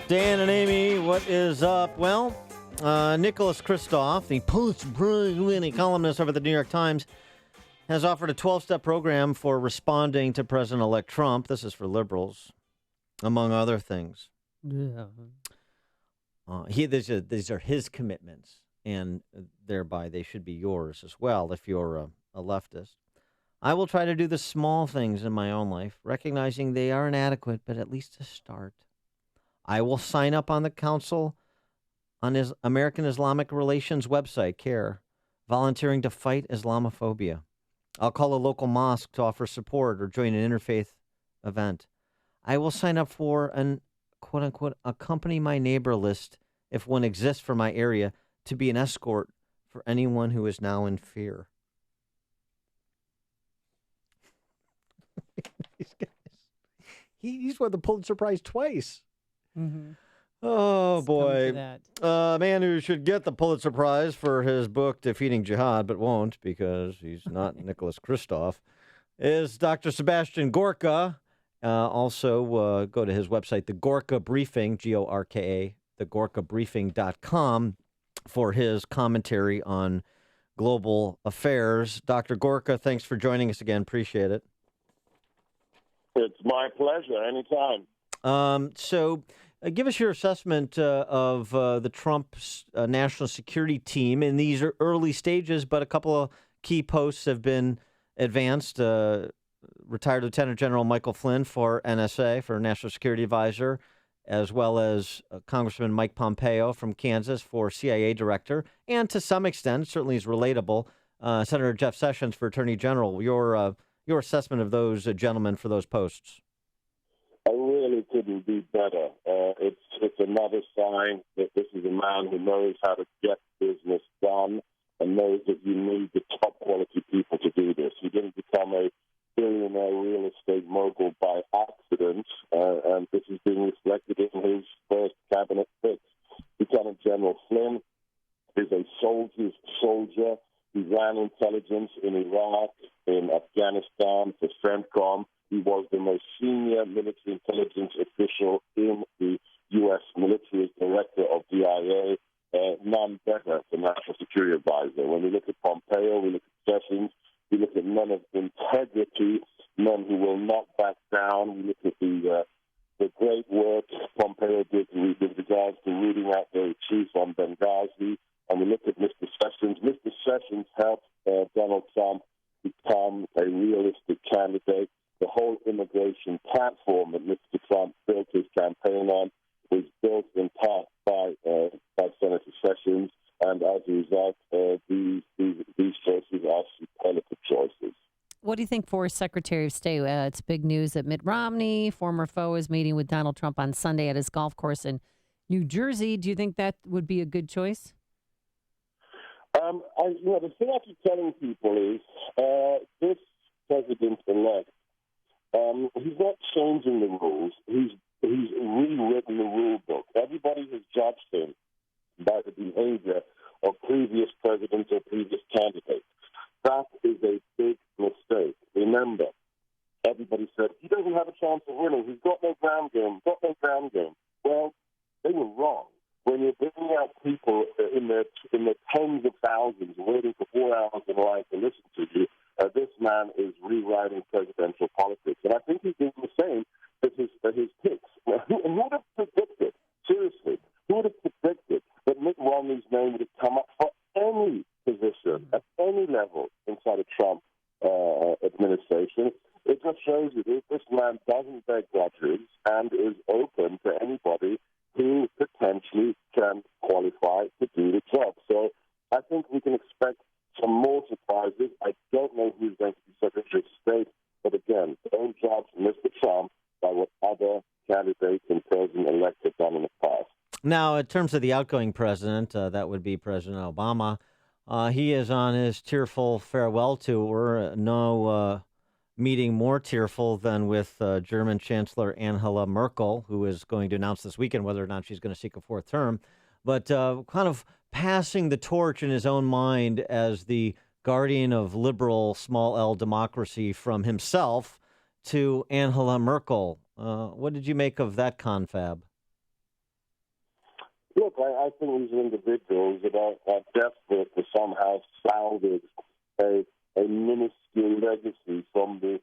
Dan and Amy, what is up? Well, Nicholas Kristof, the Pulitzer Prize-winning columnist over at the New York Times, has offered a 12-step program for responding to President-elect Trump. This is for liberals, among other things. Yeah. These are his commitments, and thereby they should be yours as well if you're a leftist. I will try to do the small things in my own life, recognizing they are inadequate, but at least a start. I will sign up on the Council on his American Islamic Relations website, CARE, volunteering to fight Islamophobia. I'll call a local mosque to offer support or join an interfaith event. I will sign up for an quote-unquote accompany my neighbor list if one exists for my area to be an escort for anyone who is now in fear. He's won the Pulitzer Prize twice. Mm-hmm. Oh, Let's boy. come to that. A man who should get the Pulitzer Prize for his book, Defeating Jihad, but won't because he's not Nicholas Kristof, is Dr. Sebastian Gorka. Also, go to his website, the Gorka Briefing, Gorka, thegorkabriefing.com, for his commentary on global affairs. Dr. Gorka, thanks for joining us again. Appreciate it. It's my pleasure. Anytime. Give us your assessment of the Trump national security team. In these are early stages, but a couple of key posts have been advanced. Retired Lieutenant General Michael Flynn for NSA, for National Security Advisor, as well as Congressman Mike Pompeo from Kansas for CIA Director, and to some extent, certainly is relatable, Senator Jeff Sessions for Attorney General. Your assessment of those gentlemen for those posts. I really couldn't be better. It's another sign that this is a man who knows how to get business done and knows that you need the top quality people to do this. He didn't become a billionaire real estate mogul by accident, and this is being reflected in his first cabinet picks. Lieutenant General Flynn is a soldier's soldier. He ran intelligence in Iraq, in Afghanistan, for CENTCOM. He was the most senior military intelligence official in the U.S. military as director of DIA. None better the National Security Advisor. When we look at Pompeo, we look at Sessions, we look at men of integrity, men who will not back down. We look at the great work Pompeo did with regards to rooting out the chief on Benghazi. And we look at Mr. Sessions. Mr. Sessions helped Donald Trump become a realistic candidate. The whole immigration platform that Mr. Trump built his campaign on was built in part by Senator Sessions, and as a result, these choices are superlative choices. What do you think for Secretary of State? It's big news that Mitt Romney, former foe, is meeting with Donald Trump on Sunday at his golf course in New Jersey. Do you think that would be a good choice? The thing I keep telling people is this president-elect, he's not changing the rules. He's rewritten the rule book. Everybody has judged him by the behavior of previous presidents or previous candidates. That is a big mistake. Remember, everybody said, he doesn't have a chance of winning. He's got no ground game, Well, they were wrong. When you're bringing out people in the tens of thousands waiting for 4 hours in line to listen to you, this man is rewriting presidential politics. And I think he's doing the same with his picks. Who would have predicted, seriously, who would have predicted that Mitt Romney's name would have come up for any position at any level inside a Trump administration? It just shows you that this man doesn't beg grudges and is open to anybody who potentially can qualify to do the job. So I think we can expect some more surprises. I don't know who's going to be Secretary of State, but again, don't judge Mr. Trump by what other candidates and president-elect have done in the past. Now, in terms of the outgoing president, that would be President Obama. He is on his tearful farewell tour. No meeting more tearful than with German Chancellor Angela Merkel, who is going to announce this weekend whether or not she's going to seek a fourth term. But kind of passing the torch in his own mind as the guardian of liberal small L democracy from himself to Angela Merkel. What did you make of that confab? Look, I think these individuals are desperate to somehow salvage a, a minuscule legacy from the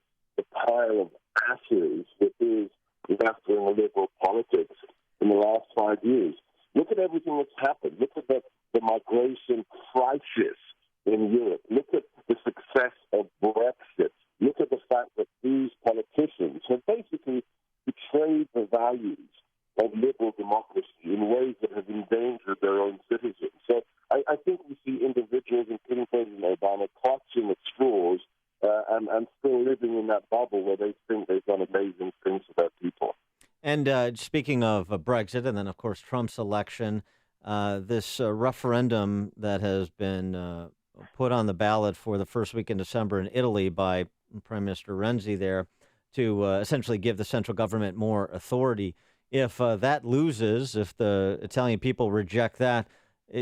pile of ashes that is left in liberal politics in the last 5 years. Look at everything that's happened. Look at the migration crisis in Europe. Look at the success of Brexit. Look at the fact that these politicians have basically betrayed the values of liberal democracy in ways that have endangered their own citizens. So I think we see individuals, including President Obama, clutching at straws and still living in that bubble where they think they've done amazing things for their people. And speaking of Brexit, and then of course Trump's election, this referendum that has been put on the ballot for the first week in December in Italy by Prime Minister Renzi there to essentially give the central government more authority. If that loses, if the Italian people reject that,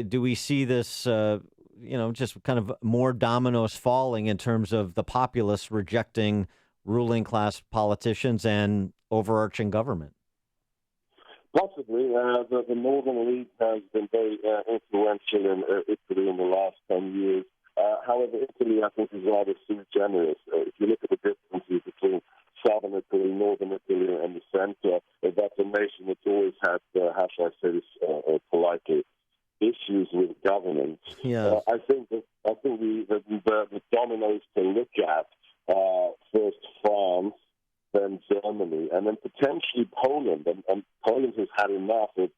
do we see this, just kind of more dominoes falling in terms of the populace rejecting ruling class politicians and overarching government? Possibly. The Northern League has been very influential in Italy in the last 10 years. However, Italy, I think, is rather sui generis. If you look at the differences between southern Italy, northern Italy, and the center, that's a nation that's always had, how shall I say this politely, issues with governance. Yeah. I think the dominoes to look at first France, then Germany, and then potentially Poland. And Poland has had enough of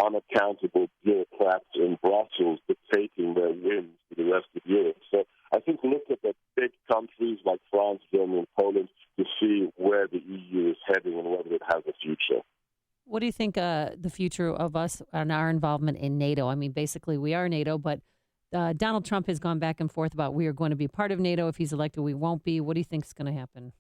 unaccountable bureaucrats in Brussels dictating their whims to the rest of Europe. So I think look at the big countries like France, Germany, and Poland to see where the EU is heading and whether it has a future. What do you think the future of us and our involvement in NATO? I mean, basically, we are NATO, but Donald Trump has gone back and forth about we are going to be part of NATO. If he's elected, we won't be. What do you think is going to happen?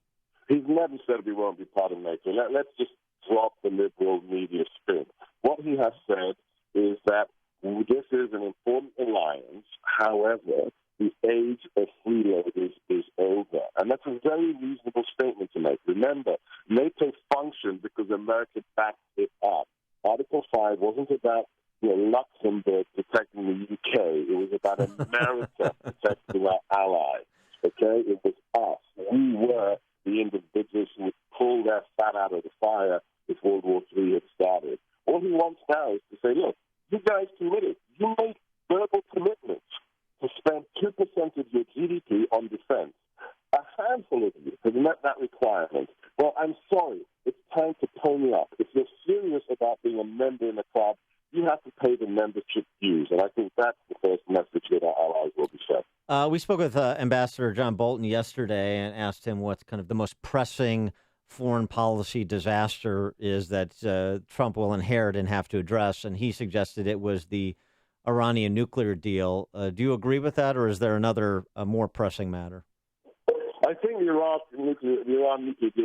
He's never said we won't be part of NATO. Let's just drop the liberal media spin. What he has said is that this is an important alliance. However, the age of freeloaders is over. And that's a very reasonable statement to make. Remember, NATO functioned because America backed it up. Article 5 wasn't about Luxembourg protecting the UK. It was about America protecting our allies. Okay? It was us. We were the individuals who would pull their fat out of the fire if World War III had started. All he wants now is to say, look, you guys committed. You made verbal commitments to spend 2% of your GDP on defense. A handful of you have met that requirement. Well, I'm sorry. It's time to pony up. If you're serious about being a member in the club, you have to pay the membership dues. And I think that's the first message that our allies will be sent. We spoke with Ambassador John Bolton yesterday and asked him what's kind of the most pressing foreign policy disaster is that Trump will inherit and have to address. And he suggested it was the Iranian nuclear deal. Do you agree with that, or is there another more pressing matter? I think the Iran nuclear deal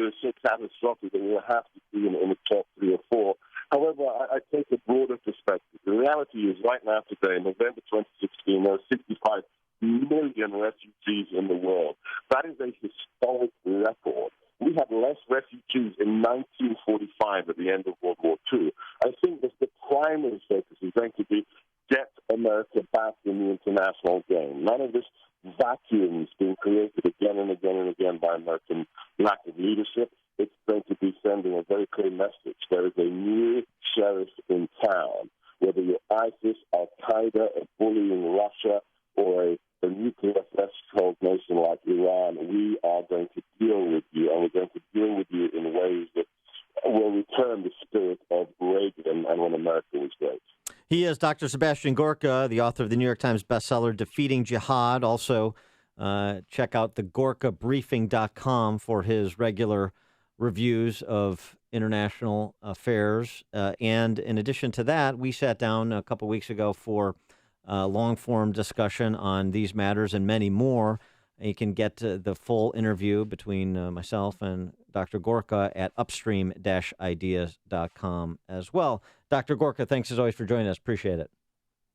is so catastrophic that we'll have to see in the top 3 or 4. However, I take a broader perspective. The reality is right now today, in November 2016, there are 65 million refugees in the world. That is a historic record. We had less refugees in 1945 at the end of World War II. I think that the primary focus is going to be get America back in the international game. None of this vacuum is being created again and again and again by American lack of leadership. It's going to be sending a very clear message. There is a new sheriff in town. Whether you're ISIS, Al-Qaeda, a bullying Russia, or a nuclear threshold nation like Iran, we are going to deal with you, and we're going to deal with you in ways that will return the spirit of Reagan and when America was great. He is Dr. Sebastian Gorka, the author of the New York Times bestseller, Defeating Jihad. Also, check out the GorkaBriefing.com for his regular reviews of international affairs. And in addition to that, we sat down a couple weeks ago for long-form discussion on these matters and many more. You can get the full interview between myself and Dr. Gorka at upstream-ideas.com as well. Dr. Gorka, thanks as always for joining us. Appreciate it.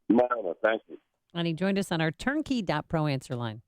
My honor. Thank you. And he joined us on our turnkey.pro answer line.